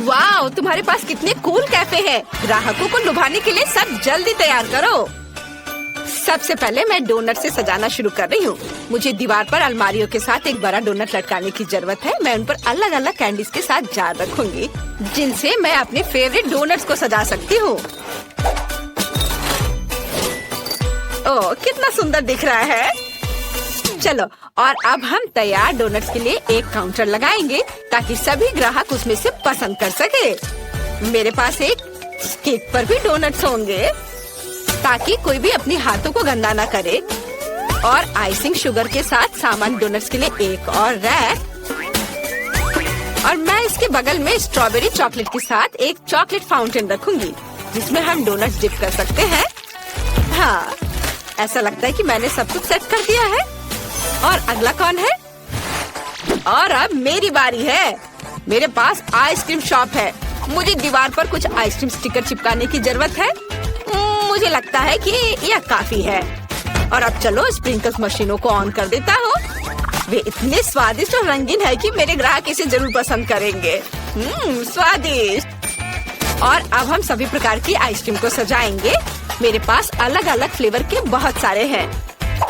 वाह, तुम्हारे पास कितने कूल कैफे हैं। ग्राहकों को लुभाने के लिए सब जल्दी तैयार करो। सबसे पहले मैं डोनट से सजाना शुरू कर रही हूँ। मुझे दीवार पर अलमारियों के साथ एक बड़ा डोनट लटकाने की जरूरत है। मैं उन पर अलग अलग कैंडीज के साथ जार रखूंगी, जिनसे मैं अपने फेवरेट डोनट्स को सजा सकती हूँ। ओह, कितना सुंदर दिख रहा है। चलो, और अब हम तैयार डोनट्स के लिए एक काउंटर लगाएंगे ताकि सभी ग्राहक उसमें से पसंद कर सके। मेरे पास एक केक पर भी डोनट्स होंगे ताकि कोई भी अपने हाथों को गंदा ना करे। और आइसिंग शुगर के साथ सामान डोनट्स के लिए एक और रैक। और मैं इसके बगल में स्ट्रॉबेरी चॉकलेट के साथ एक चॉकलेट फाउंटेन रखूंगी, जिसमें हम डोनट्स डिप कर सकते हैं। हाँ, ऐसा लगता है कि मैंने सब कुछ सेट कर दिया है। और अगला कौन है? और अब मेरी बारी है। मेरे पास आइसक्रीम शॉप है। मुझे दीवार पर कुछ आइसक्रीम स्टिकर चिपकाने की जरूरत है। मुझे लगता है कि यह काफी है। और अब चलो स्प्रिंकल्स मशीनों को ऑन कर देता हूँ। वे इतने स्वादिष्ट और रंगीन है कि मेरे ग्राहक इसे जरूर पसंद करेंगे। स्वादिष्ट। और अब हम सभी प्रकार की आइसक्रीम को सजाएंगे। मेरे पास अलग अलग फ्लेवर के बहुत सारे हैं।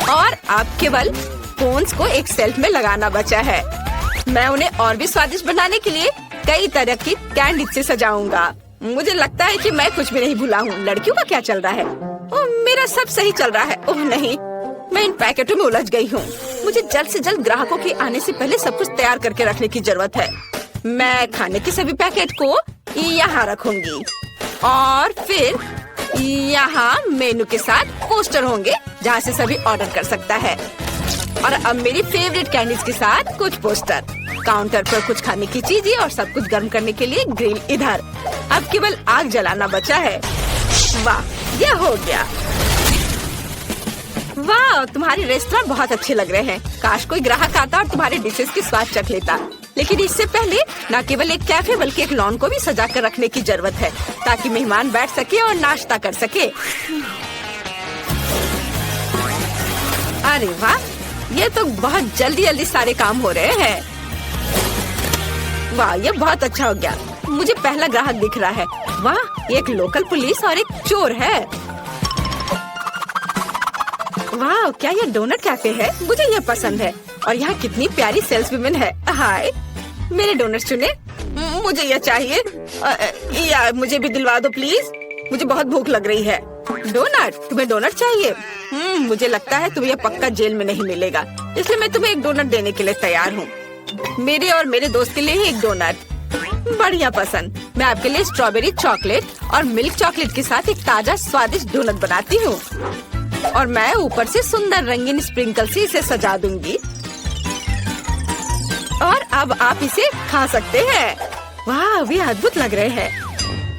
और अब केवल कोन्स को एक शेल्फ में लगाना बचा है। मैं उन्हें और भी स्वादिष्ट बनाने के लिए कई तरह की कैंडी से सजाऊंगा। मुझे लगता है कि मैं कुछ भी नहीं भूला हूँ। लड़कियों का क्या चल रहा है? ओह, मेरा सब सही चल रहा है। ओह नहीं, मैं इन पैकेटों में उलझ गई हूँ। मुझे जल्द से जल्द ग्राहकों के आने से पहले सब कुछ तैयार करके रखने की जरूरत है। मैं खाने के सभी पैकेट को यहाँ रखूंगी और फिर यहाँ मेनू के साथ पोस्टर होंगे जहाँ से सभी ऑर्डर कर सकता है। और अब मेरी फेवरेट कैंडीज के साथ कुछ पोस्टर। काउंटर पर कुछ खाने की चीजें और सब कुछ गर्म करने के लिए ग्रिल इधर। अब केवल आग जलाना बचा है। वाह, यह हो गया। वाह, तुम्हारे रेस्टोरेंट बहुत अच्छे लग रहे हैं। काश कोई ग्राहक आता और तुम्हारे डिशेस की स्वाद चख लेता। लेकिन इससे पहले न केवल एक कैफे बल्कि एक लॉन को भी सजा कर रखने की जरूरत है ताकि मेहमान बैठ सके और नाश्ता कर सके। अरे वाह, ये तो बहुत जल्दी जल्दी सारे काम हो रहे हैं। वाह, ये बहुत अच्छा हो गया। मुझे पहला ग्राहक दिख रहा है। वाह, एक लोकल पुलिस और एक चोर है। वाह, क्या ये डोनट कैफे है? मुझे ये पसंद है। और यहाँ कितनी प्यारी सेल्स वुमेन है। हाय, मेरे डोनट चुने। मुझे ये चाहिए। या मुझे भी दिलवा दो प्लीज। मुझे बहुत भूख लग रही है। डोनट? तुम्हें डोनट चाहिए? मुझे लगता है तुम्हें यह पक्का जेल में नहीं मिलेगा, इसलिए मैं तुम्हें एक डोनट देने के लिए तैयार हूँ। मेरे और मेरे दोस्त के लिए ही एक डोनट। बढ़िया पसंद। मैं आपके लिए स्ट्रॉबेरी चॉकलेट और मिल्क चॉकलेट के साथ एक ताजा स्वादिष्ट डोनट बनाती हूँ। और मैं ऊपर से सुंदर रंगीन स्प्रिंकल से इसे सजा दूंगी। और अब आप इसे खा सकते हैं। वाह, वे अद्भुत लग रहे हैं।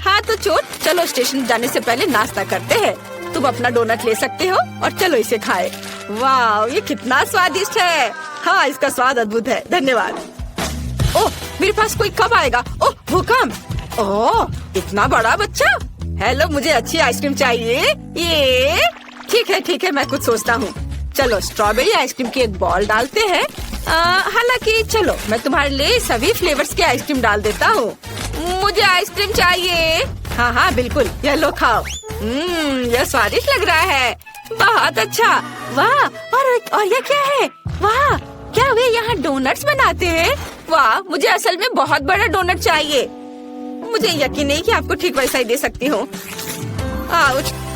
हाँ तो चोर, चलो स्टेशन जाने से पहले नाश्ता करते हैं। तुम अपना डोनट ले सकते हो और चलो इसे खाए। वाह, ये कितना स्वादिष्ट है। हाँ, इसका स्वाद अद्भुत है। धन्यवाद। ओह, मेरे पास कोई कब आएगा? ओह, भूकंप। ओह, इतना बड़ा बच्चा। हेलो, मुझे अच्छी आइसक्रीम चाहिए। ये ठीक है, मैं कुछ सोचता हूँ। चलो स्ट्रॉबेरी आइसक्रीम की एक बॉल डालते हैं। हालांकि चलो मैं तुम्हारे लिए सभी फ्लेवर्स की आइसक्रीम डाल देता हूँ। मुझे आइसक्रीम चाहिए। हाँ, बिल्कुल, ये लो खाओ। यह स्वादिष्ट लग रहा है। बहुत अच्छा। वाह, और ये क्या है? वाह, क्या वे यहाँ डोनट्स बनाते हैं? वाह, मुझे असल में बहुत बड़ा डोनट चाहिए। मुझे यकीन नहीं कि आपको ठीक वैसा ही दे सकती हूँ।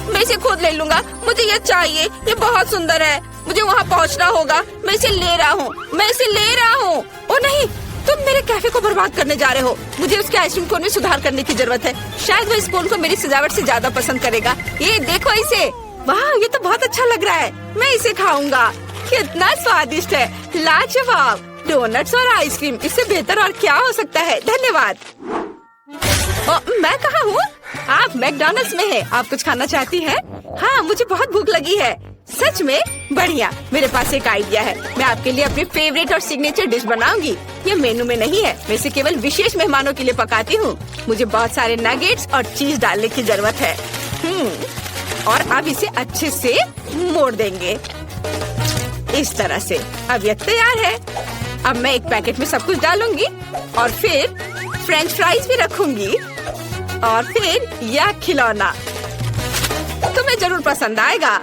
मैं इसे खुद ले लूंगा। मुझे ये चाहिए। ये बहुत सुंदर है। मुझे वहाँ पहुँचना होगा। मैं इसे ले रहा हूँ। ओ नहीं, तुम मेरे कैफे को बर्बाद करने जा रहे हो। मुझे उसके आइसक्रीम कोन में सुधार करने की जरूरत है। शायद वो इस कोन को मेरी सजावट से ज्यादा पसंद करेगा। ये देखो इसे। वाह, ये तो बहुत अच्छा लग रहा है। मैं इसे खाऊंगा। कितना स्वादिष्ट है। लाजवाब। डोनट्स और आइसक्रीम, इससे बेहतर और क्या हो सकता है। धन्यवाद। मैं कहाँ हूँ? आप मैकडॉनल्ड्स में हैं। आप कुछ खाना चाहती हैं? हाँ, मुझे बहुत भूख लगी है। सच में? बढ़िया। मेरे पास एक आइडिया है। मैं आपके लिए अपनी फेवरेट और सिग्नेचर डिश बनाऊंगी। ये मेनू में नहीं है। मैं इसे केवल विशेष मेहमानों के लिए पकाती हूँ। मुझे बहुत सारे नगेट्स और चीज डालने की जरूरत है। और अब इसे अच्छे से मोड़ देंगे इस तरह से। अब ये तैयार है। अब मैं एक पैकेट में सब कुछ डालूंगी और फिर फ्रेंच फ्राइज भी रखूंगी और फिर यह खिलौना तुम्हें जरूर पसंद आएगा।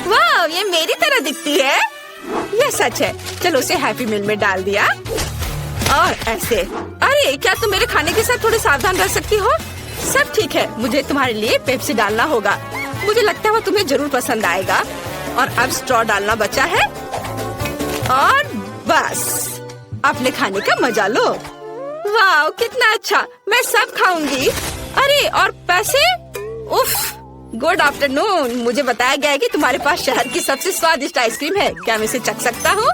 वाह, ये मेरी तरह दिखती है। यह सच है। चलो उसे हैप्पी मील में डाल दिया और ऐसे। अरे क्या तुम मेरे खाने के साथ थोड़े सावधान रह सकती हो? सब ठीक है, मुझे तुम्हारे लिए पेप्सी डालना होगा। मुझे लगता है वो तुम्हें जरूर पसंद आएगा। और अब स्ट्रॉ डालना बचा है और बस अपने खाने का मजा लो। वाह कितना अच्छा, मैं सब खाऊंगी। अरे और पैसे? उफ, गुड आफ्टरनून। मुझे बताया गया है कि तुम्हारे पास शहर की सबसे स्वादिष्ट आइसक्रीम है। क्या मैं इसे चख सकता हूँ?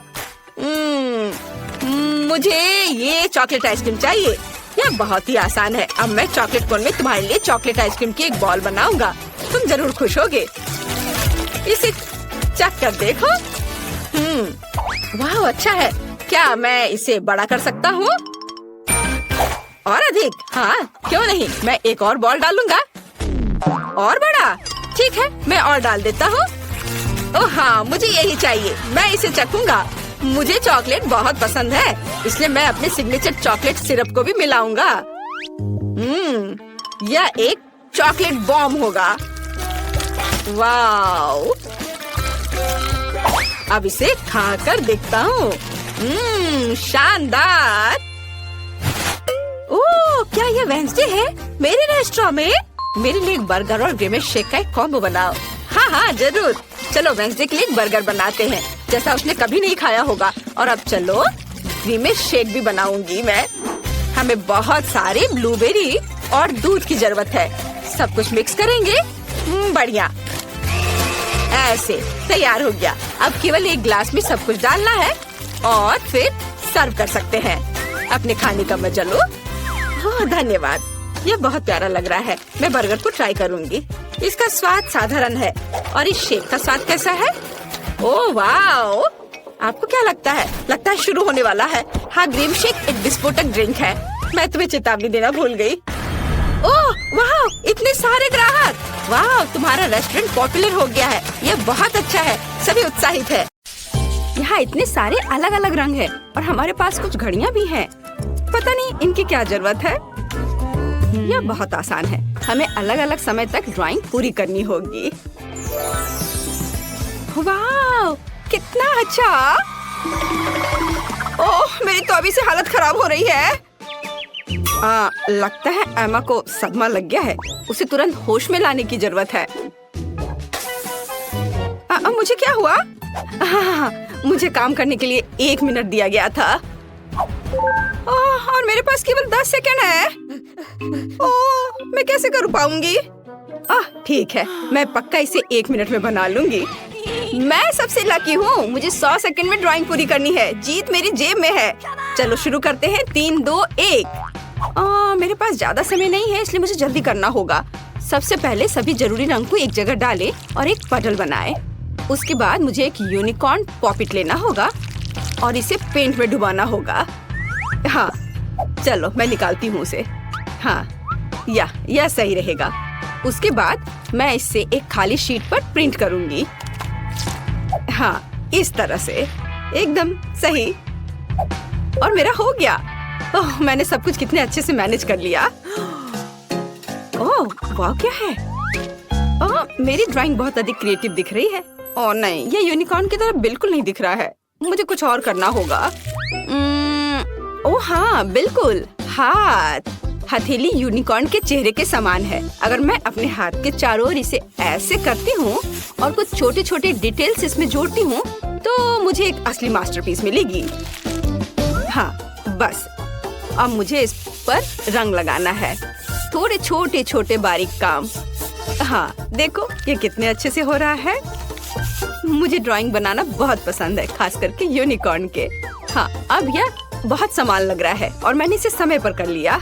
मुझे ये चॉकलेट आइसक्रीम चाहिए। यह बहुत ही आसान है। अब मैं चॉकलेट कोन में तुम्हारे लिए चॉकलेट आइसक्रीम की एक बॉल बनाऊंगा। तुम जरूर खुश होगे। इसे चख कर देखो। वाह अच्छा है। क्या मैं इसे बड़ा कर सकता हूँ? और अधिक? हाँ क्यों नहीं, मैं एक और बॉल डालूंगा। और बड़ा? ठीक है, मैं और डाल देता हूँ। ओह हाँ, मुझे यही चाहिए। मैं इसे चखूंगा। मुझे चॉकलेट बहुत पसंद है, इसलिए मैं अपने सिग्नेचर चॉकलेट सिरप को भी मिलाऊंगा। यह एक चॉकलेट बॉम्ब होगा। वाओ, अब इसे खाकर देखता हूँ। शानदार। ओह, क्या यह वेडनेसडे है? मेरे रेस्टोरेंट में मेरे लिए एक बर्गर और ग्रेमेश शेक का एक कॉम्बो बनाओ। हाँ हाँ जरूर। चलो वेडनेसडे के लिए एक बर्गर बनाते हैं, जैसा उसने कभी नहीं खाया होगा। और अब चलो ग्रेमेश शेक भी बनाऊंगी मैं। हमें बहुत सारे ब्लूबेरी और दूध की जरूरत है। सब कुछ मिक्स करेंगे। बढ़िया, ऐसे तैयार हो गया। अब केवल एक ग्लास में सब कुछ डालना है और फिर सर्व कर सकते हैं। अपने खाने का मजा लो। हाँ धन्यवाद, यह बहुत प्यारा लग रहा है। मैं बर्गर को ट्राई करूंगी। इसका स्वाद साधारण है। और इस शेक का स्वाद कैसा है? ओह वाओ, आपको क्या लगता है? लगता है शुरू होने वाला है। हाँ, ग्रीन शेक एक विस्फोटक ड्रिंक है। मैं तुम्हें चेतावनी देना भूल गई। ओह वाह, इतने सारे ग्राहक। वाह, तुम्हारा रेस्टोरेंट पॉपुलर हो गया है। यह बहुत अच्छा है। सभी उत्साहित है। यहाँ इतने सारे अलग अलग रंग है और हमारे पास कुछ घड़ियाँ भी हैं। पता नहीं इनकी क्या जरूरत है। यह बहुत आसान है। हमें अलग अलग समय तक ड्राइंग पूरी करनी होगी। वाह कितना अच्छा। ओह, मेरी तो अभी से हालत खराब हो रही है। लगता है एमा को सदमा लग गया है। उसे तुरंत होश में लाने की जरूरत है। मुझे क्या हुआ? मुझे काम करने के लिए 1 मिनट दिया गया था। और मेरे पास केवल 10 सेकंड है। ओह, मैं कैसे कर पाऊंगी? ठीक है, मैं पक्का इसे 1 मिनट में बना लूंगी। मैं सबसे लकी हूँ। मुझे 100 सेकंड में ड्राइंग पूरी करनी है। जीत मेरी जेब में है। चलो शुरू करते हैं। 3, 2, 1। मेरे पास ज्यादा समय नहीं है, इसलिए मुझे जल्दी करना होगा। सबसे पहले सभी जरूरी रंग को एक जगह डालें और एक पटल बनाएं। उसके बाद मुझे एक यूनिकॉर्न पॉपिट लेना होगा और इसे पेंट में डुबाना होगा। हाँ चलो, मैं निकालती हूँ उसे। हाँ, यह सही रहेगा। उसके बाद मैं इससे एक खाली शीट पर प्रिंट करूंगी। हाँ, इस तरह से एकदम सही। और मेरा हो गया। ओह, मैंने सब कुछ कितने अच्छे से मैनेज कर लिया। ओह वाह, क्या है? मेरी ड्राइंग बहुत अधिक क्रिएटिव दिख रही है। ओह नहीं, ये यूनिकॉर्न की तरह बिल्कुल नहीं दिख रहा है। मुझे कुछ और करना होगा। ओह हाँ बिल्कुल, हाथ। हथेली यूनिकॉर्न के चेहरे के समान है। अगर मैं अपने हाथ के चारों ओर इसे ऐसे करती हूँ और कुछ छोटे छोटे डिटेल्स इसमें जोड़ती हूँ तो मुझे एक असली मास्टरपीस मिलेगी। हाँ बस, अब मुझे इस पर रंग लगाना है। थोड़े छोटे छोटे बारीक काम। हाँ देखो, ये कितने अच्छे से हो रहा है। मुझे ड्राइंग बनाना बहुत पसंद है, खास करके यूनिकॉर्न के। हाँ, अब यह बहुत समान लग रहा है और मैंने इसे समय पर कर लिया।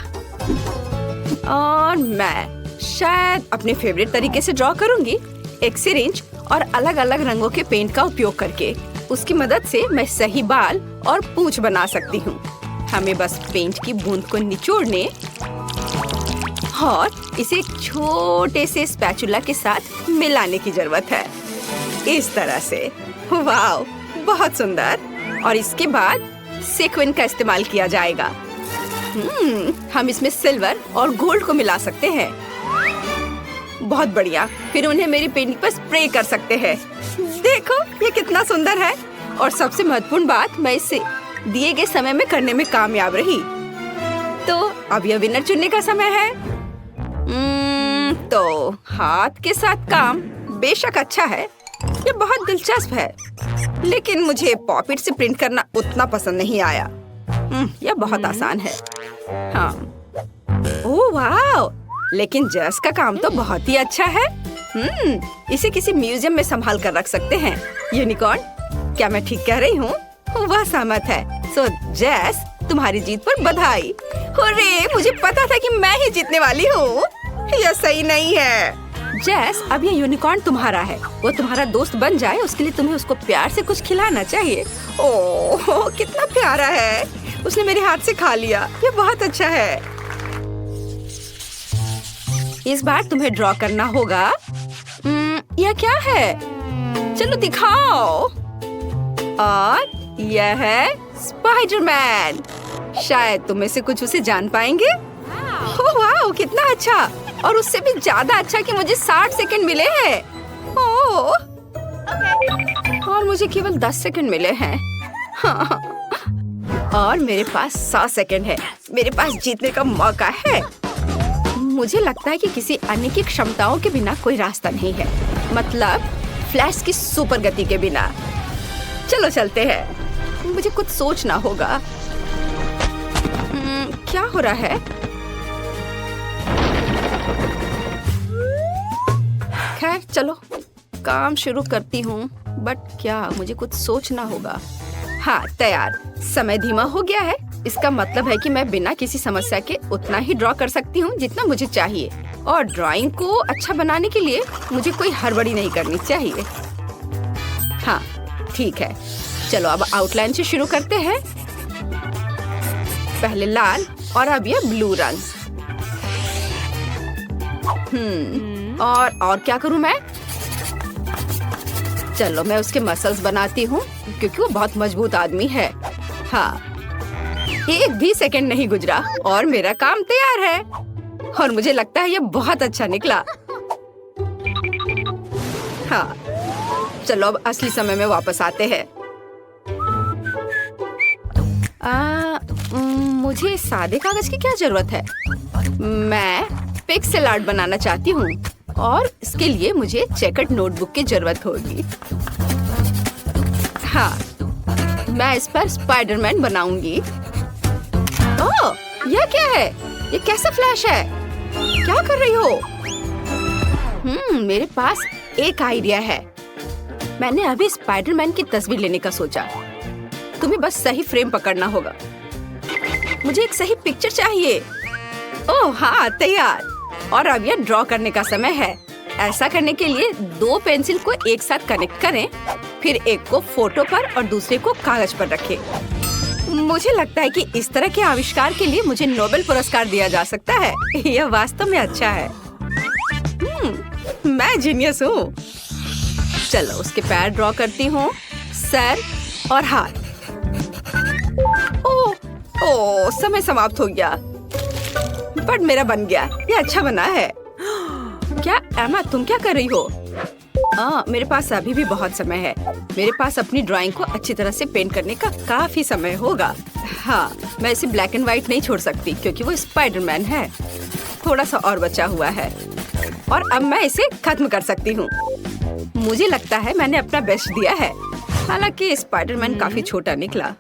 और मैं शायद अपने फेवरेट तरीके से ड्रॉ करूंगी, एक सिरिंज और अलग अलग रंगों के पेंट का उपयोग करके। उसकी मदद से मैं सही बाल और पूंछ बना सकती हूँ। हमें बस पेंट की बूंद को निचोड़ने और इसे एक छोटे से स्पैचुला के साथ मिलाने की जरूरत है। इस तरह से। वाव, बहुत सुंदर। और इसके बाद सीक्वेंस का इस्तेमाल किया जाएगा। हम इसमें सिल्वर और गोल्ड को मिला सकते हैं। बहुत बढ़िया। फिर उन्हें मेरी पेंटिंग पर स्प्रे कर सकते हैं। देखो ये कितना सुंदर है। और सबसे महत्वपूर्ण बात, मैं इसे दिए गए समय में करने में कामयाब रही। तो अब यह विनर चुनने का समय है। तो हाथ के साथ काम बेशक अच्छा है, ये बहुत दिलचस्प है, लेकिन मुझे पॉपिट से प्रिंट करना उतना पसंद नहीं आया। यह बहुत आसान है। हाँ। ओह वाह, लेकिन जस का काम तो बहुत ही अच्छा है। इसे किसी म्यूजियम में संभाल कर रख सकते हैं। यूनिकॉर्न, क्या मैं ठीक कह रही हूँ? वह सहमत है। सो जेस, तुम्हारी जीत पर बधाई। हुर्रे, मुझे पता था कि मैं ही जीतने वाली हूँ। यह सही नहीं है। जेस, अब ये यूनिकॉर्न तुम्हारा है। वो तुम्हारा दोस्त बन जाए, उसके लिए तुम्हें उसको प्यार से कुछ खिलाना चाहिए। ओह, कितना प्यारा है। उसने मेरे हाथ से खा लिया। ये बहुत अच्छा है। इस बार तुम्हें ड्रॉ करना होगा। यह क्या है? चलो दिखाओ। और यह है स्पाइडरमैन। शायद तुम में से कुछ उसे जान पाएंगे। ओह वाह, कितना अच्छा। और उससे भी ज्यादा अच्छा कि मुझे 60 सेकंड मिले हैं। ओह, और मुझे केवल 10 सेकंड मिले हैं। हाँ। और मेरे पास 100 सेकंड है। मेरे पास जीतने का मौका है। मुझे लगता है कि किसी अन्य की क्षमताओं के बिना कोई रास्ता नहीं है। मतलब फ्लैश की सुपर गति के बिना। चलो चलते हैं। मुझे कुछ सोचना होगा। क्या हो रहा है? खैर चलो, काम शुरू करती हूँ। बट क्या, मुझे कुछ सोचना होगा। हाँ, तैयार। समय धीमा हो गया है। इसका मतलब है कि मैं बिना किसी समस्या के उतना ही ड्रॉ कर सकती हूँ जितना मुझे चाहिए। और ड्राइंग को अच्छा बनाने के लिए मुझे कोई हड़बड़ी नहीं करनी चाहिए। हाँ, ठीक है। चलो अब आउटलाइन से शुरू करते हैं। पहले लाल और अब ये ब्लू रंग। और क्या करूं मैं? चलो मैं उसके मसल्स बनाती हूँ, क्योंकि वो बहुत मजबूत आदमी है। हाँ, एक भी सेकंड नहीं गुजरा और मेरा काम तैयार है। और मुझे लगता है ये बहुत अच्छा निकला। हाँ, चलो अब असली समय में वापस आते हैं। मुझे सादे कागज की क्या जरूरत है? मैं पिक्सेल आर्ट बनाना चाहती हूँ और इसके लिए मुझे चेकर्ड नोटबुक की जरूरत होगी। हाँ, मैं इस पर स्पाइडरमैन बनाऊंगी। ओह, यह क्या है? ये कैसा फ्लैश है? क्या कर रही हो? मेरे पास एक आइडिया है। मैंने अभी स्पाइडरमैन की तस्वीर लेने का सोचा। तुम्हें बस सही फ्रेम पकड़ना होगा। मुझे एक सही पिक्चर चाहिए। ओह हाँ, तैयार। और अब यह ड्रॉ करने का समय है। ऐसा करने के लिए 2 पेंसिल को एक साथ कनेक्ट करें, फिर एक को फोटो पर और दूसरे को कागज पर रखें। मुझे लगता है कि इस तरह के आविष्कार के लिए मुझे नोबेल पुरस्कार दिया जा सकता है। यह वास्तव में अच्छा है। मैं जीनियस हूँ। चलो उसके पैर ड्रॉ करती हूँ, सर और हाथ। ओह, समय समाप्त हो गया। बट मेरा बन गया। ये अच्छा बना है। क्या एमा, तुम क्या कर रही हो? मेरे पास अभी भी बहुत समय है। मेरे पास अपनी ड्राइंग को अच्छी तरह से पेंट करने का काफी समय होगा। हाँ, मैं इसे ब्लैक एंड व्हाइट नहीं छोड़ सकती क्योंकि वो स्पाइडरमैन है। थोड़ा सा और बचा हुआ है और अब मैं इसे खत्म कर सकती हूँ। मुझे लगता है मैंने अपना बेस्ट दिया है। हालांकि स्पाइडरमैन काफी छोटा निकला।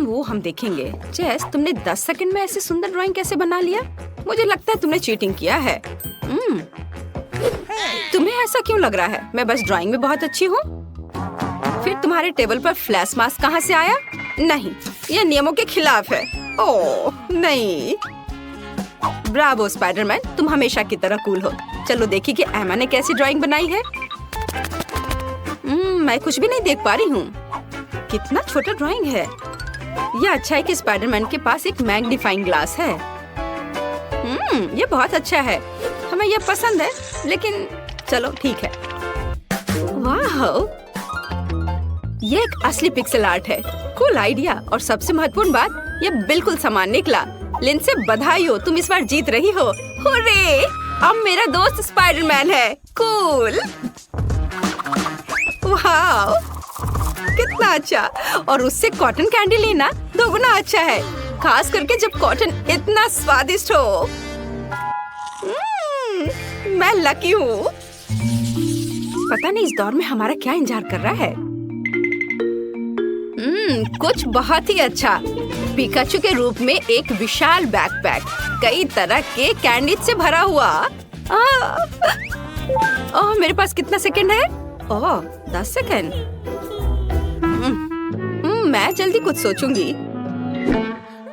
वो हम देखेंगे। जेस, तुमने 10 सेकंड में ऐसे सुंदर ड्राइंग कैसे बना लिया? मुझे लगता है तुमने चीटिंग किया है। तुम्हें ऐसा क्यों लग रहा है? मैं बस ड्राइंग में बहुत अच्छी हूँ। फिर तुम्हारे टेबल पर फ्लैश मास्क कहाँ से आया? नहीं, यह नियमों के खिलाफ है। ओह नहीं। ब्रावो स्पाइडरमैन, तुम हमेशा की तरह कूल हो। चलो देखिए कि एमा ने कैसी ड्राइंग बनाई है। मैं कुछ भी नहीं देख पा रही हूँ। कितना छोटा ड्राइंग है। यह अच्छा है कि स्पाइडरमैन के पास एक मैग्नीफाइंग ग्लास है। ये बहुत अच्छा है। हमें यह पसंद है, लेकिन चलो ठीक है। वाह, ये एक असली पिक्सेल आर्ट है। Cool idea. और सबसे महत्वपूर्ण बात, ये बिल्कुल समान निकला। लिंडसे बधाई हो, तुम इस बार जीत रही हो। हुर्रे! अब मेरा दोस्त स्पाइडरमैन है। कूल! वाह! कितना अच्छा। और उससे कॉटन कैंडी लेना दोगुना अच्छा है, खास करके जब कॉटन इतना स्वादिष्ट हो। मैं लकी हूँ। पता नहीं इस दौर में हमारा क्या इंतजार कर रहा है। कुछ बहुत ही अच्छा। पिकाचू के रूप में एक विशाल बैकपैक, कई तरह के कैंडी से भरा हुआ। मेरे पास कितना सेकंड है? 10 सेकंड। मैं जल्दी कुछ सोचूंगी।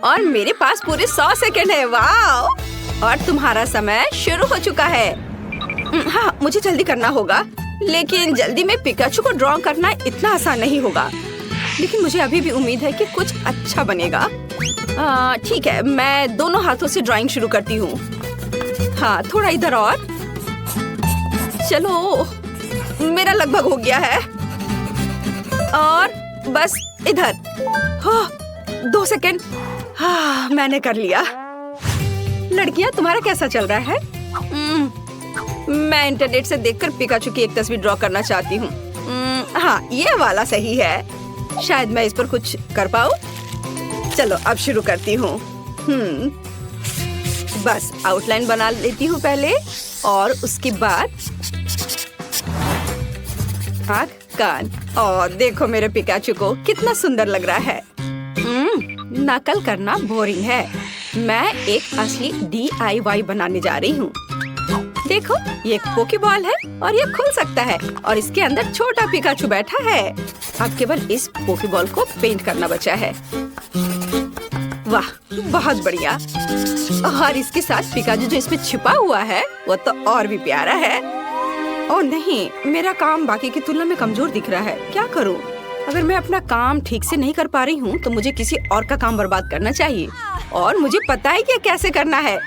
और मेरे पास पूरे 100 सेकंड है। वाह! और तुम्हारा समय शुरू हो चुका है। हाँ, मुझे जल्दी करना होगा, लेकिन जल्दी में पिकाचू को ड्रॉ करना इतना आसान नहीं होगा। लेकिन मुझे अभी भी उम्मीद है कि कुछ अच्छा बनेगा। ठीक है, मैं दोनों हाथों से ड्राइंग शुरू करती हूँ। हाँ, थोड़ा इधर और। चलो, मेरा लगभग हो गया है। और बस इधर। 2 सेकंड। हाँ, मैंने कर लिया। लड़कियाँ, तुम्हारा कैसा चल रहा है? मैं इंटरनेट से देखकर पिकाचू की एक तस्वीर ड्रॉ करना चाहती हूँ। हाँ, ये वाला सही है। शायद मैं इस पर कुछ कर पाऊँ। चलो, अब शुरू करती हूँ। बस आउटलाइन बना लेती हूँ पहले, और उसके बाद आँख, कान। और देखो मेरे पिकाचू को कितना सुंदर लग रहा है। नकल करना बोरिंग है। मैं एक असली DIY बनाने जा रही हूँ। देखो, ये एक पोकेबॉल है और ये खुल सकता है, और इसके अंदर छोटा पिकाचू बैठा है। अब केवल इस पोकेबॉल को पेंट करना बचा है। वाह, बहुत बढ़िया। और इसके साथ पिकाचू जो इसमें छिपा हुआ है वो तो और भी प्यारा है। ओह नहीं, मेरा काम बाकी की तुलना में कमजोर दिख रहा है। क्या करूं? अगर मैं अपना काम ठीक से नहीं कर पा रही हूँ तो मुझे किसी और का काम बर्बाद करना चाहिए, और मुझे पता है कि कैसे करना है।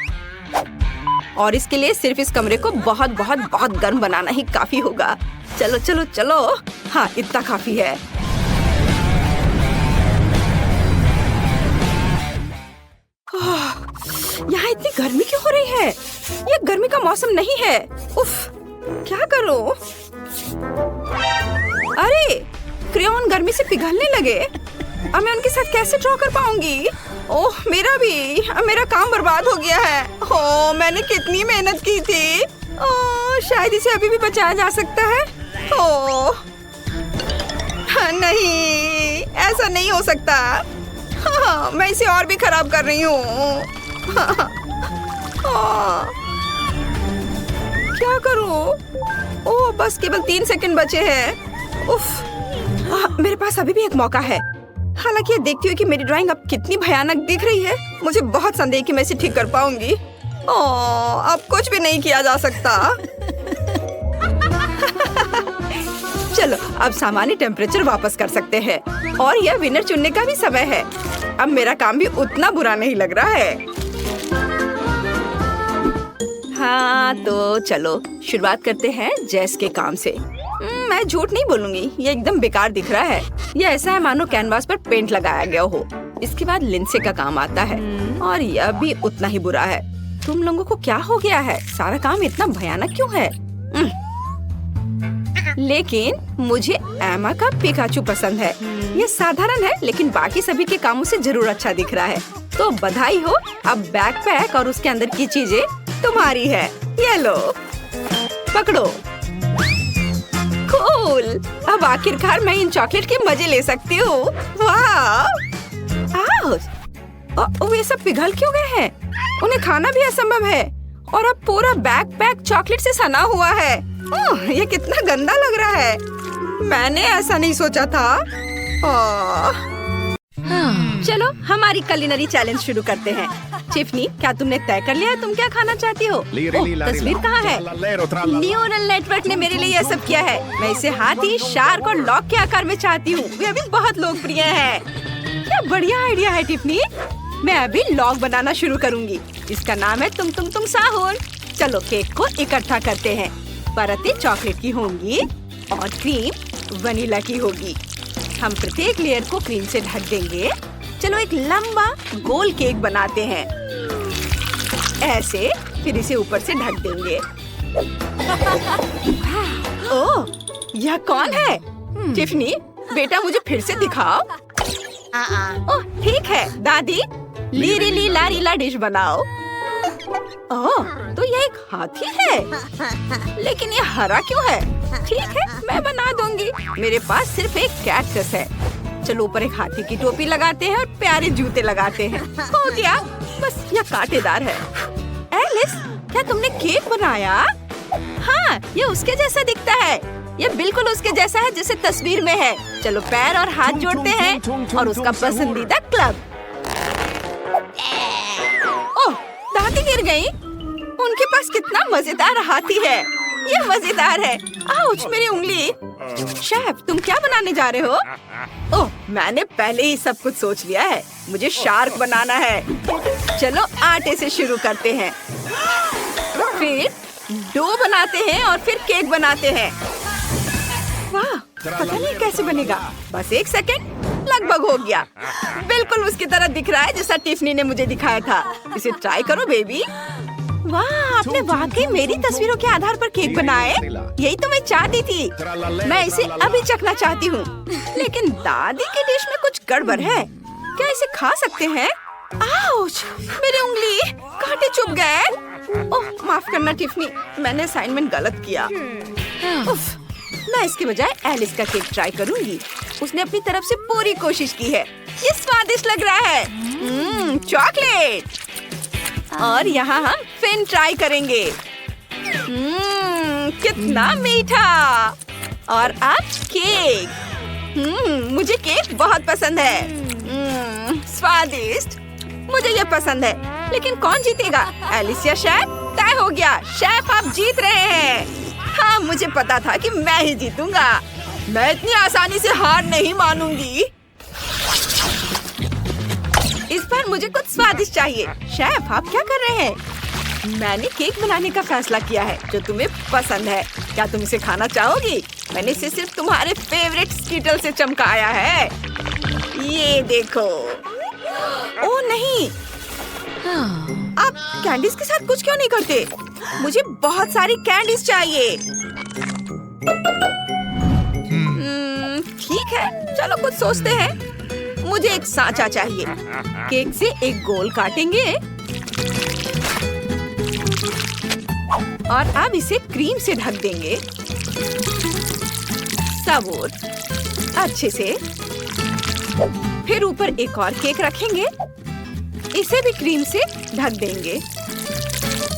और इसके लिए सिर्फ इस कमरे को बहुत बहुत बहुत गर्म बनाना ही काफी होगा। चलो चलो चलो। हाँ, इतना काफी है। यहाँ इतनी गर्मी क्यों हो रही है? ये गर्मी का मौसम नहीं है। उफ, क्या करूं? अरे, क्रेयॉन गर्मी से पिघलने लगे। अब मैं उनके साथ कैसे ड्रॉ कर पाऊंगी? ओह, मेरा काम बर्बाद हो गया है। ओह, मैंने कितनी मेहनत की थी। ओह, शायद इसे अभी भी बचाया जा सकता है। ओह नहीं, ऐसा नहीं हो सकता। हाँ, मैं इसे और भी खराब कर रही हूँ। क्या करूँ? ओह, बस केवल 3 सेकंड बचे हैं। उफ, मेरे पास अभी भी एक मौका है। हालांकि ये देखती हूँ कि मेरी ड्राइंग अब कितनी भयानक दिख रही है। मुझे बहुत संदेह कि मैं इसे ठीक कर पाऊंगी। अब कुछ भी नहीं किया जा सकता। चलो, अब सामान्य टेम्परेचर वापस कर सकते हैं, और यह विनर चुनने का भी समय है। अब मेरा काम भी उतना बुरा नहीं लग रहा है। हाँ, तो चलो शुरुआत करते हैं जेस के काम से। मैं झूठ नहीं बोलूंगी, ये एकदम बेकार दिख रहा है। ये ऐसा है मानो कैनवास पर पेंट लगाया गया हो। इसके बाद लिंडसे का काम आता है, और यह भी उतना ही बुरा है। तुम लोगों को क्या हो गया है? सारा काम इतना भयानक क्यों है? लेकिन मुझे एमा का पिकाचू पसंद है। ये साधारण है, लेकिन बाकी सभी के कामों से जरूर अच्छा दिख रहा है। तो बधाई हो, अब बैकपैक और उसके अंदर की चीजें तुम्हारी है। ये लो, पकड़ो। कूल! अब आखिरकार मैं इन चॉकलेट के मजे ले सकती हूँ। वाह! वे सब पिघल क्यों गए हैं? उन्हें खाना भी असंभव है। और अब पूरा बैकपैक चॉकलेट से सना हुआ है। ये कितना गंदा लग रहा है। मैंने ऐसा नहीं सोचा था। चलो, हमारी कुलिनरी चैलेंज शुरू करते हैं। टिफनी, क्या तुमने तय कर लिया तुम क्या खाना चाहती हो? तस्वीर कहाँ है? न्यूरल नेटवर्क ने मेरे लिए यह सब किया है। मैं इसे हाथी, शार्क और लॉक के आकार में चाहती हूँ। वे अभी बहुत लोकप्रिय है। क्या बढ़िया आइडिया है टिफनी। मैं अभी लॉक बनाना शुरू करूँगी। इसका नाम है तुम साहुर। चलो, केक को इकट्ठा करते हैं। परतें चॉकलेट की होंगी और क्रीम वनीला की होगी। हम प्रत्येक लेयर को क्रीम से ढक देंगे। चलो, एक लंबा गोल केक बनाते हैं। ऐसे, फिर इसे ऊपर से ढक देंगे। ओह, यह कौन है? टिफनी, बेटा मुझे फिर से दिखाओ। ओह ठीक है दादी, लीरी ली लारी ला डिश बनाओ। ओह, तो यह एक हाथी है, लेकिन ये हरा क्यों है? ठीक है, मैं बना दूंगी। मेरे पास सिर्फ एक कैक्टस है। चलो ऊपर एक हाथी की टोपी लगाते हैं और प्यारे जूते लगाते हैं। हो गया, बस यह कांटेदार है। एलिस, क्या तुमने केक बनाया? हाँ, ये उसके जैसा दिखता है। ये बिल्कुल उसके जैसा है जैसे तस्वीर में है। चलो पैर और हाथ जोड़ते हैं और उसका पसंदीदा क्लब। ओह, दादी गिर गई। उनके पास कितना मजेदार हाथी है। ये मजेदार है। आउच, मेरी उंगली। शेफ, तुम क्या बनाने जा रहे हो? ओह, मैंने पहले ही सब कुछ सोच लिया है। मुझे शार्क बनाना है। चलो आटे से शुरू करते हैं, फिर डो बनाते हैं और फिर केक बनाते हैं। वाह, पता नहीं कैसे बनेगा। बस एक सेकंड, लगभग हो गया। बिल्कुल उसकी तरह दिख रहा है जैसा टिफनी ने मुझे दिखाया था। इसे ट्राई करो बेबी। वाह, आपने वाकई मेरी तस्वीरों के आधार पर केक बनाए। यही तो मैं चाहती थी। मैं इसे अभी चखना चाहती हूँ, लेकिन दादी की डिश में कुछ गड़बड़ है। क्या इसे खा सकते हैं? आउच, मेरी उंगली, कांटे चुभ गए। ओह, माफ करना टिफनी, मैंने असाइनमेंट गलत किया। उफ, मैं इसके बजाय एलिस का केक ट्राई करूंगी। उसने अपनी तरफ से पूरी कोशिश की है। ये स्वादिष्ट लग रहा है। चॉकलेट। और यहाँ हम फिन ट्राई करेंगे। कितना मीठा। और अब केक। मुझे केक बहुत पसंद है। स्वादिष्ट, मुझे ये पसंद है। लेकिन कौन जीतेगा, एलिस या शेफ? तय हो गया, शेफ आप जीत रहे हैं। हाँ, मुझे पता था कि मैं ही जीतूंगा। मैं इतनी आसानी से हार नहीं मानूंगी। इस बार मुझे कुछ स्वादिष्ट चाहिए। शेफ, आप क्या कर रहे हैं? मैंने केक बनाने का फैसला किया है जो तुम्हें पसंद है। क्या तुम इसे खाना चाहोगी? मैंने इसे सिर्फ तुम्हारे फेवरेट स्कीटल से चमकाया है। ये देखो। ओह नहीं, आप कैंडीज के साथ कुछ क्यों नहीं करते? मुझे बहुत सारी कैंडीज चाहिए। ठीक है, चलो कुछ सोचते हैं। मुझे एक सांचा चाहिए। केक से एक गोल काटेंगे और अब इसे क्रीम से ढक देंगे। सबूर अच्छे से। फिर ऊपर एक और केक रखेंगे। इसे भी क्रीम से ढक देंगे।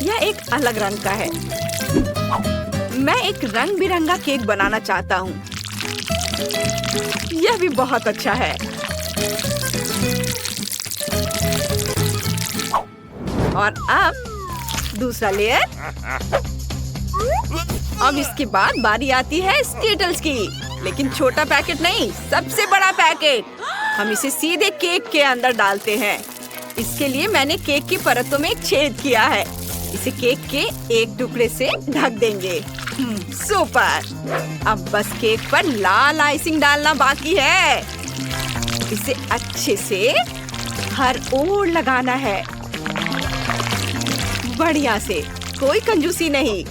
यह एक अलग रंग का है। मैं एक रंग बिरंगा केक बनाना चाहता हूँ। यह भी बहुत अच्छा है। और अब दूसरा लेयर। अब इसके बाद बारी आती है स्कीटल्स की, लेकिन छोटा पैकेट नहीं, सबसे बड़ा पैकेट। हम इसे सीधे केक के अंदर डालते हैं। इसके लिए मैंने केक की परतों में एक छेद किया है। इसे केक के एक टुकड़े से ढक देंगे। सुपर। अब बस केक पर लाल आइसिंग डालना बाकी है। इसे अच्छे से हर ओर लगाना है, बढ़िया से, कोई कंजूसी नहीं।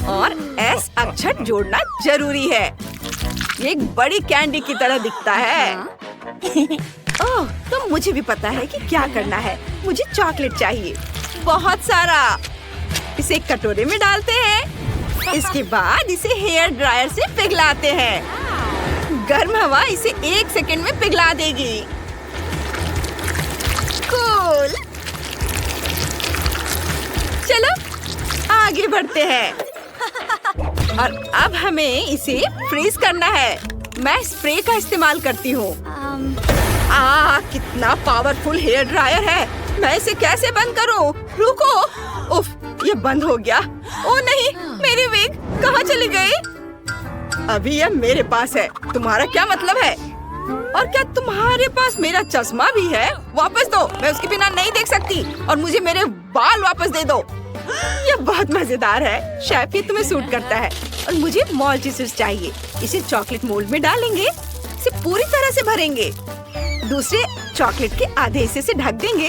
और एस अक्षर जोड़ना जरूरी है। ये एक बड़ी कैंडी की तरह दिखता है। ओह, तो मुझे भी पता है कि क्या करना है। मुझे चॉकलेट चाहिए, बहुत सारा। इसे एक कटोरे में डालते हैं। इसके बाद इसे हेयर ड्रायर से पिघलाते हैं। गर्म हवा इसे 1 सेकंड में पिघला देगी। कूल। चलो आगे बढ़ते हैं। और अब हमें इसे फ्रीज करना है। मैं स्प्रे का इस्तेमाल करती हूँ। कितना पावरफुल हेयर ड्रायर है। मैं इसे कैसे बंद करूँ? रुको। उफ, ये बंद हो गया। ओह नहीं, मेरी विग कहाँ चली गई? अभी यह मेरे पास है। तुम्हारा क्या मतलब है? और क्या तुम्हारे पास मेरा चश्मा भी है? वापस दो, मैं उसके बिना नहीं देख सकती। और मुझे मेरे बाल वापस दे दो। यह बहुत मजेदार है। शेफ, ये तुम्हें सूट करता है। और मुझे मॉल्टीसेस चाहिए। इसे चॉकलेट मोल्ड में डालेंगे। इसे पूरी तरह से भरेंगे। दूसरे चॉकलेट के आधे हिस्से से ढक देंगे।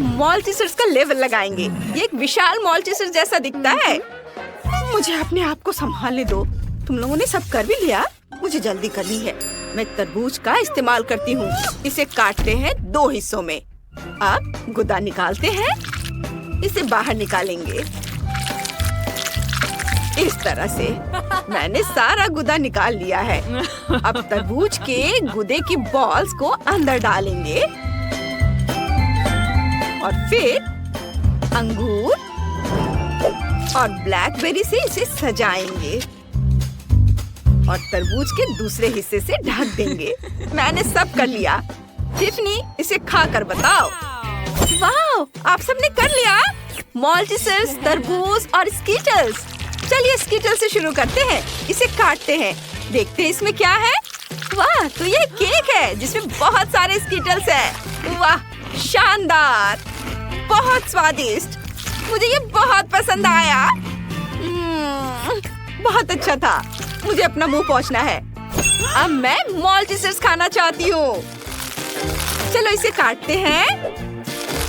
मॉल्टीसर्स का लेवल लगाएंगे। ये एक विशाल मॉल्टीसर जैसा दिखता है। मुझे अपने आप को संभालने दो। तुम लोगों ने सब कर भी लिया? मुझे जल्दी करनी है। मैं तरबूज का इस्तेमाल करती हूँ। इसे काटते हैं 2 हिस्सों में। अब गुदा निकालते हैं। इसे बाहर निकालेंगे इस तरह से। मैंने सारा गुदा निकाल लिया है। अब तरबूज के गुदे की बॉल्स को अंदर डालेंगे और फिर अंगूर और ब्लैकबेरी से इसे सजाएंगे और तरबूज के दूसरे हिस्से से ढक देंगे। मैंने सब कर लिया। टिफनी, इसे खा कर बताओ। वाह, आप सबने कर लिया। मॉल्टीसर्स, तरबूज और स्कीटल्स। चलिए स्कीटल से शुरू करते हैं। इसे काटते हैं। देखते हैं इसमें क्या है। वाह, तो ये केक है जिसमें बहुत सारे स्कीटल्स हैं। वाह, शानदार, बहुत स्वादिष्ट। मुझे ये बहुत पसंद आया। बहुत अच्छा था। मुझे अपना मुंह पोंछना है। अब मैं मॉल्टीसर्स खाना चाहती हूँ। चलो इसे काटते हैं।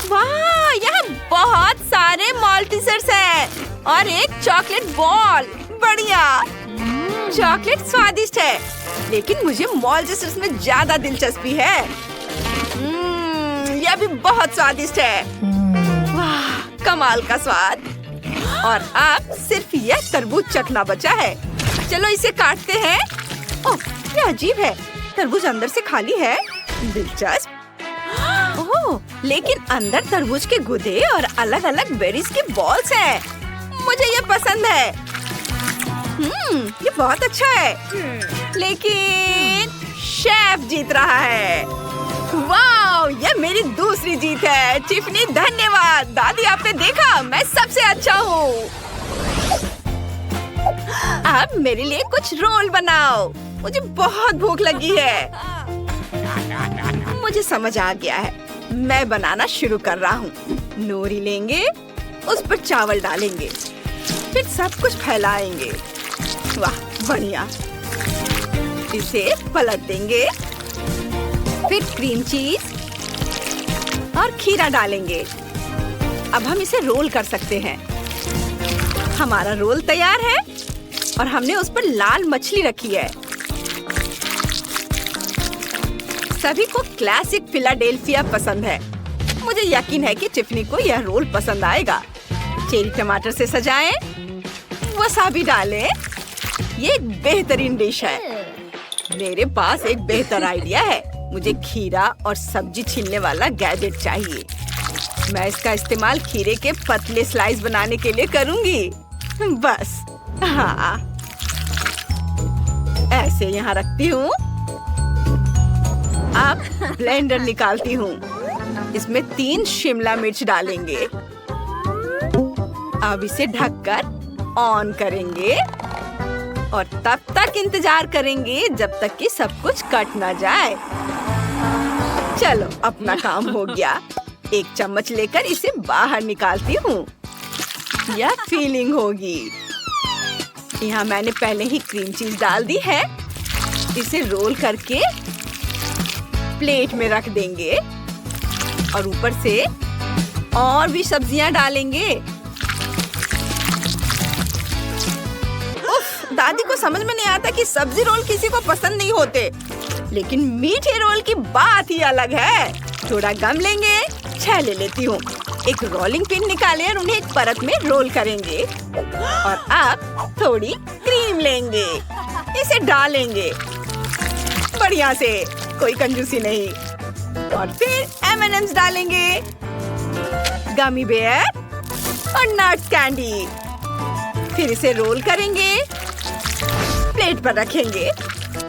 वाह, यहाँ बहुत सारे मॉल्टीसर्स हैं और एक चॉकलेट बॉल। बढ़िया। चॉकलेट स्वादिष्ट है, लेकिन मुझे मॉल्टीसर्स में ज्यादा दिलचस्पी है। यह भी बहुत स्वादिष्ट है। वाह, कमाल का स्वाद। और अब सिर्फ यह तरबूज चखना बचा है। चलो इसे काटते हैं। ओह, ये अजीब है। तरबूज अंदर से खाली है। दिलचस्प। ओह, लेकिन अंदर तरबूज के गुदे और अलग-अलग बेरीज के बॉल्स हैं। मुझे ये पसंद है। ये बहुत अच्छा है। लेकिन शेफ जीत रहा है। वाह, ये मेरी दूसरी जीत है। टिफनी, धन्यवाद। दादी, आपने देखा, मैं सबसे अच्छा हूँ। अब मेरे लिए कुछ रोल बनाओ। मुझे बहुत भूख लगी है। मुझे समझ आ गया है। मैं बनाना शुरू कर रहा हूँ। नोरी लेंगे, उस पर चावल डालेंगे, फिर सब कुछ फैलाएंगे। वाह, बढ़िया। इसे पलट देंगे, फिर क्रीम चीज और खीरा डालेंगे। अब हम इसे रोल कर सकते हैं। हमारा रोल तैयार है और हमने उस पर लाल मछली रखी है। सभी को क्लासिक फिलाडेल्फिया पसंद है। मुझे यकीन है कि टिफनी को यह रोल पसंद आएगा। चेरी टमाटर से सजाएं, वसाबी डालें। ये एक बेहतरीन डिश है। मेरे पास एक बेहतर आइडिया है। मुझे खीरा और सब्जी छीलने वाला गैजेट चाहिए। मैं इसका इस्तेमाल खीरे के पतले स्लाइस बनाने के लिए करूंगी। बस, हाँ, ऐसे यहाँ रखती हूँ। अब ब्लेंडर निकालती हूँ। इसमें 3 शिमला मिर्च डालेंगे। अब इसे ढककर ऑन करेंगे और तब तक इंतजार करेंगे जब तक कि सब कुछ कट ना जाए। चलो, अपना काम हो गया। एक चम्मच लेकर इसे बाहर निकालती हूँ। यह फीलिंग होगी। यहाँ मैंने पहले ही क्रीम चीज डाल दी है। इसे रोल करके प्लेट में रख देंगे और ऊपर से और भी सब्जियां डालेंगे। उफ, दादी को समझ में नहीं आता कि सब्जी रोल किसी को पसंद नहीं होते, लेकिन मीठे रोल की बात ही अलग है। थोड़ा गम लेंगे, छेले लेती हूँ। एक रोलिंग पिन निकालें और उन्हें एक परत में रोल करेंगे। और अब थोड़ी क्रीम लेंगे, इसे डालेंगे बढ़िया से, कोई कंजूसी नहीं। और फिर M&M's डालेंगे, गमी बेयर और नट्स कैंडी। फिर इसे रोल करेंगे, प्लेट पर रखेंगे।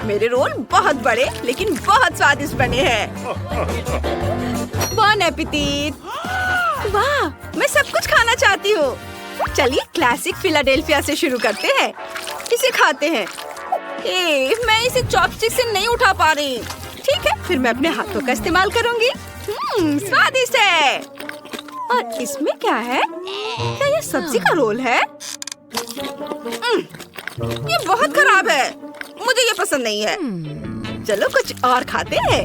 मेरे रोल बहुत बड़े लेकिन बहुत स्वादिष्ट बने हैं। बॉन एपेटिट। वाह, मैं सब कुछ खाना चाहती हूँ। चलिए क्लासिक फिलाडेल्फिया से शुरू करते हैं। इसे खाते हैं। मैं इसे चॉपस्टिक से नहीं उठा पा रही। ठीक है, फिर मैं अपने हाथों का इस्तेमाल करूंगी। स्वादिष्ट है। और इसमें क्या है? क्या ये सब्जी का रोल है? ये बहुत खराब है। मुझे ये पसंद नहीं है। चलो कुछ और खाते हैं।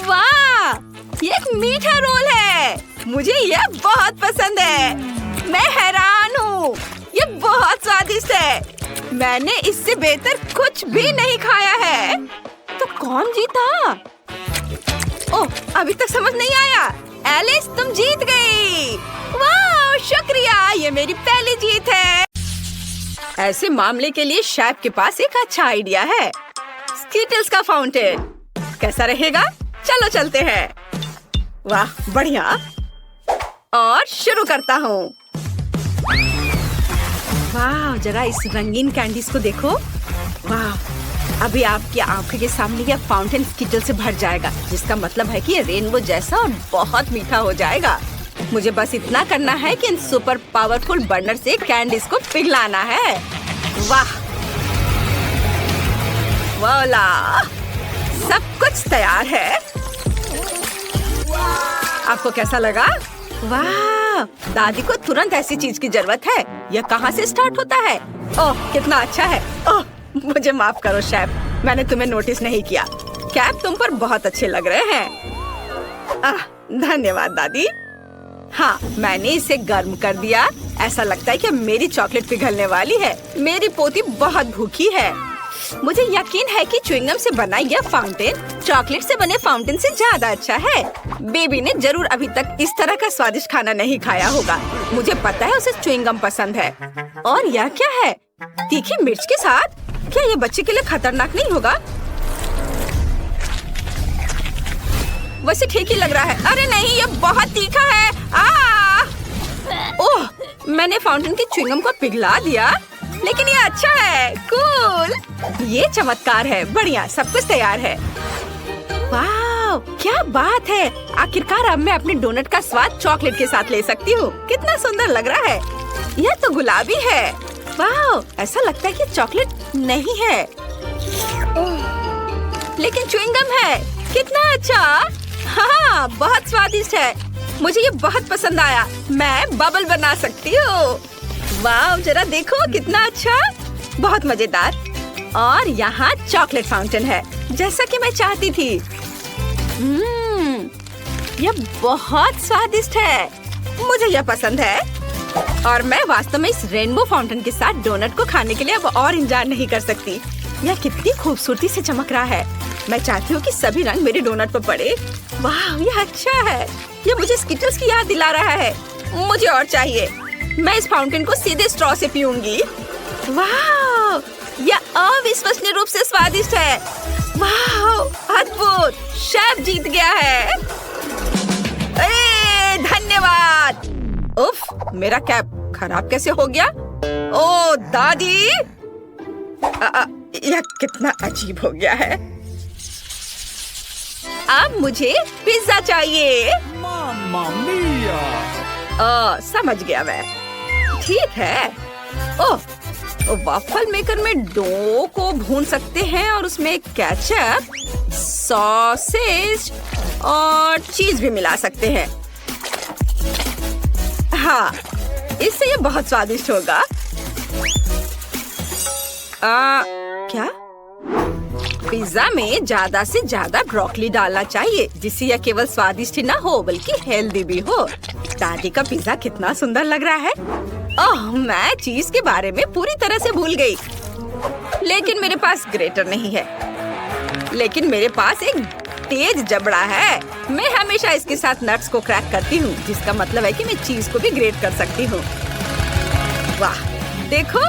वाह, ये एक मीठा रोल है। मुझे यह बहुत पसंद है। मैं हैरान हूँ, ये बहुत स्वादिष्ट है। मैंने इससे बेहतर कुछ भी नहीं खाया है। तो कौन जीता? ओह, अभी तक समझ नहीं आया। एलिस, तुम जीत गई। वाह, शुक्रिया, ये मेरी पहली जीत है। ऐसे मामले के लिए शेफ के पास एक अच्छा आइडिया है। स्किटल्स का फाउंटेन कैसा रहेगा? चलो चलते हैं। वाह, बढ़िया। और शुरू करता हूँ। वाह, जरा इस रंगीन कैंडीज को देखो। वाह, अभी आपकी आंखों के सामने यह फाउंटेन स्किटल से भर जाएगा, जिसका मतलब है कि ये रेनबो जैसा और बहुत मीठा हो जाएगा। मुझे बस इतना करना है कि इन सुपर पावरफुल बर्नर से कैंडीज को पिघलाना है। वाह, वोला, सब कुछ तैयार है। आपको कैसा लगा? वाह, दादी को तुरंत ऐसी चीज की जरूरत है। यह कहाँ से स्टार्ट होता है? ओह, कितना अच्छा है। ओह, मुझे माफ करो शेफ, मैंने तुम्हें नोटिस नहीं किया। कैप तुम पर बहुत अच्छे लग रहे हैं। धन्यवाद दादी। हाँ, मैंने इसे गर्म कर दिया। ऐसा लगता है कि मेरी चॉकलेट पिघलने वाली है। मेरी पोती बहुत भूखी है। मुझे यकीन है कि च्युइंगम से बना यह फाउंटेन चॉकलेट से बने फाउंटेन से ज्यादा अच्छा है। बेबी ने जरूर अभी तक इस तरह का स्वादिष्ट खाना नहीं खाया होगा। मुझे पता है उसे च्युइंगम पसंद है। और यह क्या है? तीखी मिर्च के साथ? क्या ये बच्चे के लिए खतरनाक नहीं होगा? वैसे ठीक ही लग रहा है। अरे नहीं, ये बहुत तीखा है। ओह, मैंने फाउंटेन के च्युइंगम को पिघला दिया, लेकिन ये अच्छा है। कूल, ये चमत्कार है। बढ़िया, सब कुछ तैयार है। वाह, क्या बात है। आखिरकार अब मैं अपने डोनट का स्वाद चॉकलेट के साथ ले सकती हूँ। कितना सुंदर लग रहा है। यह तो गुलाबी है। वाह, ऐसा लगता है कि चॉकलेट नहीं है, लेकिन च्युइंगम है। कितना अच्छा। हाँ, बहुत स्वादिष्ट है। मुझे ये बहुत पसंद आया। मैं बबल बना सकती हूँ। वाह, जरा देखो कितना अच्छा, बहुत मजेदार। और यहाँ चॉकलेट फाउंटेन है, जैसा कि मैं चाहती थी। यह बहुत स्वादिष्ट है। मुझे यह पसंद है। और मैं वास्तव में इस रेनबो फाउंटेन के साथ डोनट को खाने के लिए अब और इंतजार नहीं कर सकती। यह कितनी खूबसूरती से चमक रहा है। मैं चाहती हूँ कि सभी रंग मेरे डोनट पर पड़े। वाह, यह अच्छा है। यह मुझे स्किटल्स की याद दिला रहा है। मुझे और चाहिए। मैं इस फाउंटेन को सीधे स्ट्रॉ से पीऊंगी। वाह, यह अविश्वसनीय रूप से स्वादिष्ट है। वाह, अद्भुत। शेफ जीत गया है। धन्यवाद। उफ, मेरा कैप खराब कैसे हो गया? ओ दादी, यह कितना अजीब हो गया है। अब मुझे पिज्जा चाहिए। मामा मिया। समझ गया मैं। ठीक है। ओह, वॉफल मेकर में डो को भून सकते हैं और उसमें केचप, सॉसेज और चीज भी मिला सकते हैं। हाँ, इससे ये बहुत स्वादिष्ट होगा। क्या? पिज्जा में ज्यादा से ज्यादा ब्रोकली डालना चाहिए, जिससे यह केवल स्वादिष्ट ही ना हो बल्कि हेल्दी भी हो। दादी का पिज्जा कितना सुंदर लग रहा है। ओह, मैं चीज के बारे में पूरी तरह से भूल गई। लेकिन मेरे पास ग्रेटर नहीं है। लेकिन मेरे पास एक तेज जबड़ा है। मैं हमेशा इसके साथ नट्स को क्रैक करती हूँ, जिसका मतलब है कि मैं चीज को भी ग्रेट कर सकती हूँ। वाह, देखो,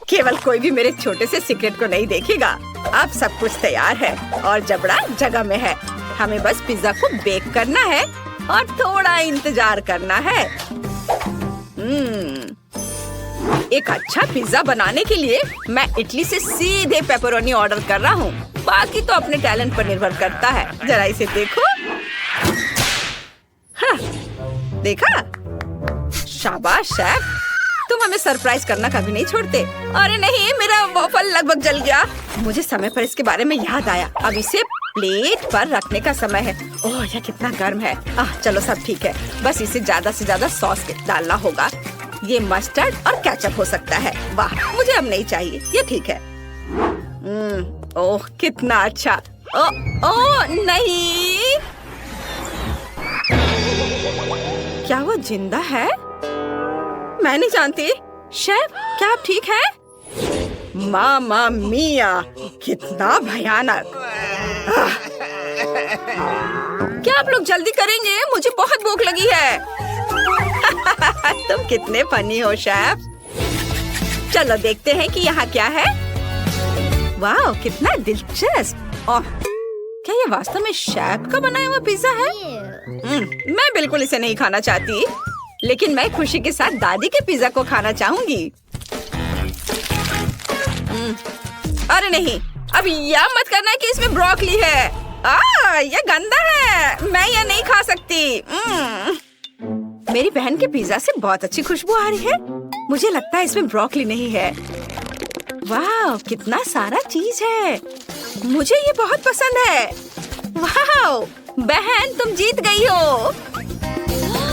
केवल कोई भी मेरे छोटे से सीक्रेट को नहीं देखेगा। अब सब कुछ तैयार है और जबड़ा जगह में है। हमें बस पिज्जा को बेक करना है और थोड़ा इंतजार करना है। एक अच्छा पिज्जा बनाने के लिए मैं इटली से सीधे पेपरोनी ऑर्डर कर रहा हूँ। बाकी तो अपने टैलेंट पर निर्भर करता है। जरा इसे देखो। हाँ, देखा? शाबाश शेफ, तुम हमें सरप्राइज करना कभी नहीं छोड़ते। अरे नहीं, मेरा वॉफल लगभग जल गया। मुझे समय पर इसके बारे में याद आया। अब इसे प्लेट पर रखने का समय है। ओह, यह कितना गर्म है। चलो सब ठीक है। बस इसे ज्यादा से ज्यादा सॉस डालना होगा। ये मस्टर्ड और केचप हो सकता है। वाह, मुझे अब नहीं चाहिए, ये ठीक है। ओह, कितना अच्छा। ओह नहीं, क्या वो जिंदा है? मैं नहीं जानती। शेफ, क्या आप ठीक हैं? मामा मिया, कितना भयानक! क्या आप लोग जल्दी करेंगे? मुझे बहुत भूख लगी है। तुम कितने फनी हो शेफ। चलो देखते हैं कि यहाँ क्या है। वाह, कितना दिलचस्प। ओह, क्या ये वास्तव में शेफ का बनाया हुआ पिज्जा है? मैं बिल्कुल इसे नहीं खाना चाहती, लेकिन मैं खुशी के साथ दादी के पिज्जा को खाना चाहूंगी। अरे नहीं, अब यह मत करना कि इसमें ब्रोकली है। यह गंदा है, मैं यह नहीं खा सकती। मेरी बहन के पिज्जा से बहुत अच्छी खुशबू आ रही है। मुझे लगता है इसमें ब्रोकली नहीं है। वाह, कितना सारा चीज है। मुझे ये बहुत पसंद है। वाह, बहन तुम जीत गई हो।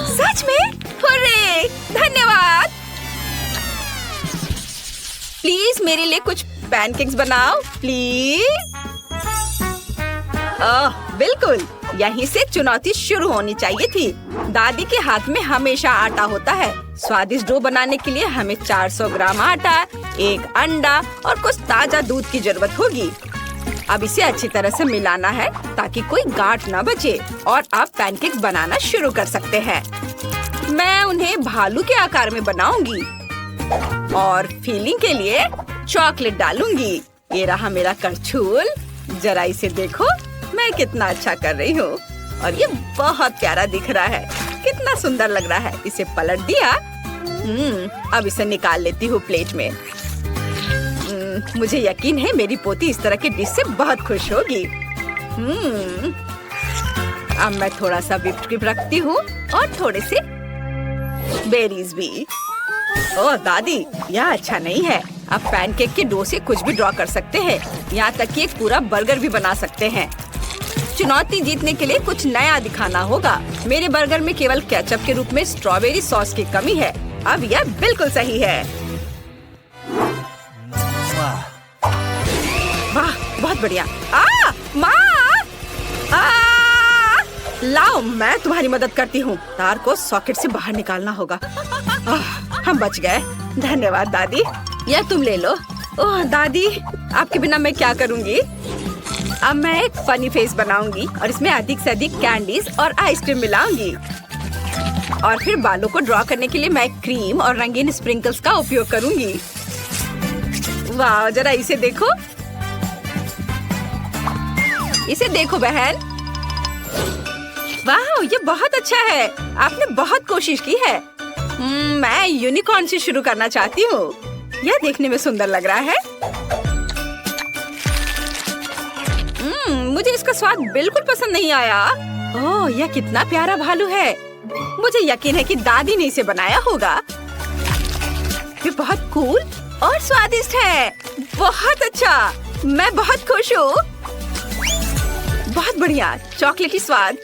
सच में? हुर्रे! धन्यवाद। प्लीज मेरे लिए कुछ पैनकेक्स बनाओ, प्लीज। बिल्कुल, यहीं से चुनौती शुरू होनी चाहिए थी। दादी के हाथ में हमेशा आटा होता है। स्वादिष्ट डो बनाने के लिए हमें 400 ग्राम आटा, 1 अंडा और कुछ ताजा दूध की जरूरत होगी। अब इसे अच्छी तरह से मिलाना है ताकि कोई गांठ न बचे और आप पैनकेक्स बनाना शुरू कर सकते हैं। मैं उन्हें भालू के आकार में बनाऊंगी और फिलिंग के लिए चॉकलेट डालूंगी। ये रहा मेरा करछुल। जरा इसे देखो, मैं कितना अच्छा कर रही हूँ और ये बहुत प्यारा दिख रहा है। कितना सुंदर लग रहा है। इसे पलट दिया। अब इसे निकाल लेती हूँ प्लेट में। मुझे यकीन है मेरी पोती इस तरह के डिश से बहुत खुश होगी। अब मैं थोड़ा सा व्हिप्ड क्रीम रखती हूँ और थोड़े से बेरीज भी। ओह दादी, यह अच्छा नहीं है। आप पैनकेक के डो से कुछ भी ड्रॉ कर सकते हैं, यहाँ तक कि एक पूरा बर्गर भी बना सकते हैं। चुनौती जीतने के लिए कुछ नया दिखाना होगा। मेरे बर्गर में केवल केचप के रूप में स्ट्रॉबेरी सॉस की कमी है। अब यह बिल्कुल सही है। वाह, बहुत बढ़िया। माँ! लाओ, मैं तुम्हारी मदद करती हूँ। तार को सॉकेट से बाहर निकालना होगा। हम बच गए। धन्यवाद दादी। यह तुम ले लो। ओह दादी, आपके बिना मैं क्या करूँगी? अब मैं एक फनी फेस बनाऊंगी और इसमें अधिक से अधिक कैंडीज और आइसक्रीम मिलाऊंगी। और फिर बालों को ड्रॉ करने के लिए मैं क्रीम और रंगीन स्प्रिंकल्स का उपयोग करूंगी। वाह, जरा इसे देखो। इसे देखो बहन। वाह, ये बहुत अच्छा है। आपने बहुत कोशिश की है। मैं यूनिकॉर्न से शुरू करना चाहती हूँ। यह देखने में सुंदर लग रहा है। मुझे इसका स्वाद बिल्कुल पसंद नहीं आया। ओह, यह कितना प्यारा भालू है। मुझे यकीन है कि दादी ने इसे बनाया होगा। ये बहुत कूल और स्वादिष्ट है। बहुत अच्छा, मैं बहुत खुश हूँ। बहुत बढ़िया, चॉकलेटी स्वाद।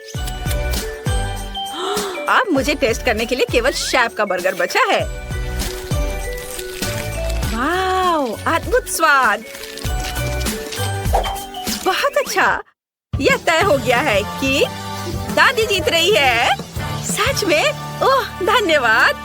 अब मुझे टेस्ट करने के लिए केवल शेफ का बर्गर बचा है। वाह, अद्भुत स्वाद। बहुत अच्छा। यह तय हो गया है कि दादी जीत रही है। सच में? ओह, धन्यवाद।